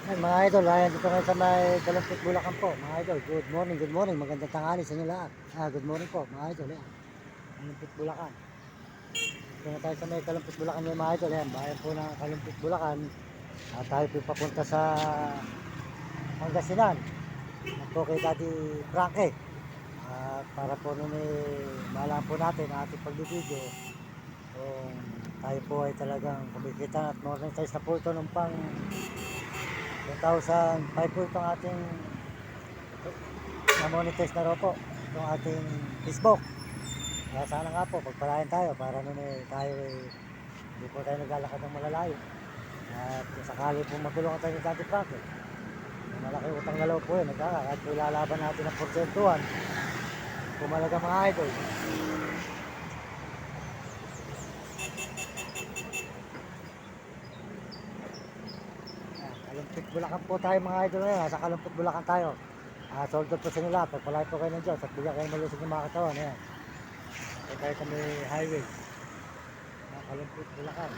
Yan mga idol, ayan dito ngayon sa may Kalumpit, Bulacan po. Mga idol, good morning, magandang tanghali sa inyo lahat. Good morning po mga idol, yan. Kalumpit, Bulacan. Dito na tayo sa may Kalumpit, Bulacan yung mga idol, yan. Bayan po ng Kalumpit, Bulacan. Tayo po papunta sa Pangasinan. Yan po kay Daddy Frankie. Para po nun malaman po natin ang ating pagbibideo kung tayo po ay talagang kumikita at monetize na po ito ng pang 2005 po itong ating na-monetize na raw po itong ating Facebook. Kaya sana nga po pagpalain tayo para nun tayo hindi po tayo naglalakad ng malalayo. At kung sakali po matulungan tayo ni Daddy Frankie, malaki utang na loob po yun, at po ilalaban natin ang porsentuhan pumalaga mga idol. Kalumpit Bulacan po tayo mga idol ngayon. Nasa Kalumpit Bulacan tayo. Sold out po sa inyo lahat. Pagpalay po kayo ng Diyos at bigyan kayo malusog ng mga katawan. Ayan. Ito tayo sa may highway. Kalumpit Bulacan.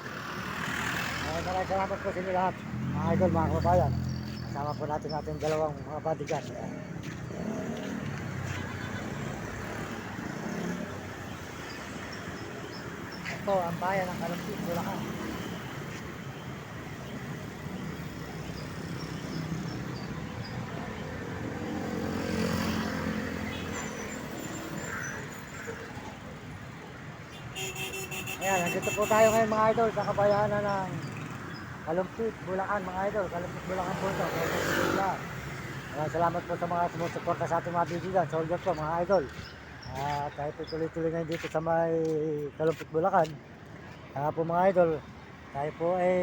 Maraming salamat po sa inyo lahat. Mga idol, mga kababayan. Kasama po natin dalawang mga bodyguard. Ayan. Ito ang bayan ng Kalumpit Bulacan. Ayan, nandito po tayo ngayon mga idol sa kabayanan ng Kalumpit, Bulacan mga idol. Kalumpit, Bulacan po ito. Salamat po sa mga sumusuporta sa ating mga video dyan. Sold out po mga idol. Tayo po tuloy-tuloy ngayon dito sa may Kalumpit, Bulacan. Po mga idol, tayo po ay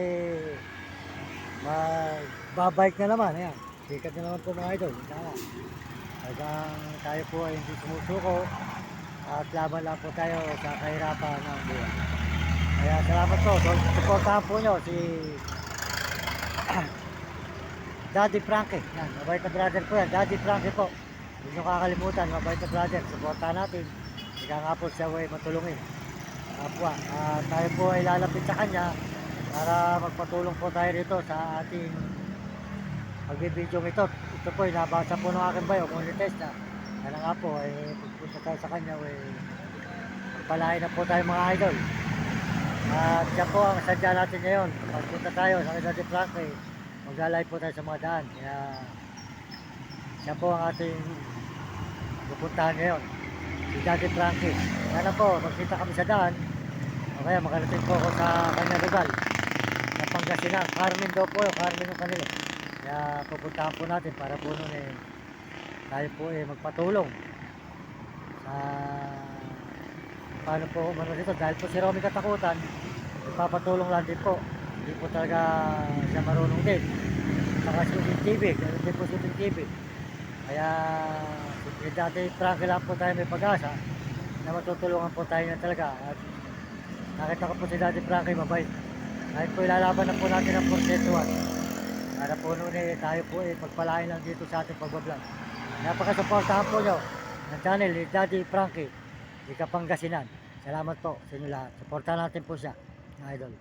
magbabike na naman. Ayan, sikat na naman po mga idol. Hanggang tayo po ay hindi sumusuko at laban lang po tayo sa kahirapan ng buhay. Kaya salamat po. Supportahan po nyo si Daddy Frankie. Yan, mabait na brother po yan. Daddy Frankie po. Hindi nyo kakalimutan, mabait na brother. Supportahan natin. Ika nga po siya ay matulungin. Tayo po ay lalapit sa kanya para magpatulong po tayo rito sa ating pagbibidyo ito. Ito po ay nabasa po ng aking bayo, monetize na. Kaya nga po ay pagpunta tayo sa kanya ay pagpalain na po tayo mga idol. At siya po ang sadya natin ngayon. Pagpunta tayo sa Daddy Frankie, maglalay po tayo sa mga daan. Kaya siya po ang ating pupuntahan ngayon, si Daddy Frankie. Kaya po, magkita kami sa daan o kaya makarating po ako sa kanya lugar sa Pangasinan. Carmen daw po yun, Carmen yung kanila. Kaya pupuntahan po natin para po nun tayo po magpatulong sa paano po umano dito. Dahil po si Romy katakutan, ipapatulong lang din po. Hindi po talaga siya marunong din. Saka shooting TV, ganoon din po shooting TV. Kaya si Daddy Frankie lang po tayo may pag-asa na matutulungan po tayo na talaga. At nakita ko po si Daddy Frankie mabait. Kahit po ilalaban na po natin ang porsentuhan para po noon tayo po pagpalain lang dito sa ating pagbablog. Napakasuportahan po nyo ng channel ni Daddy Frankie di Pangasinan. Salamat po sa inyo lahat. Suportahan natin po siya, mga idol.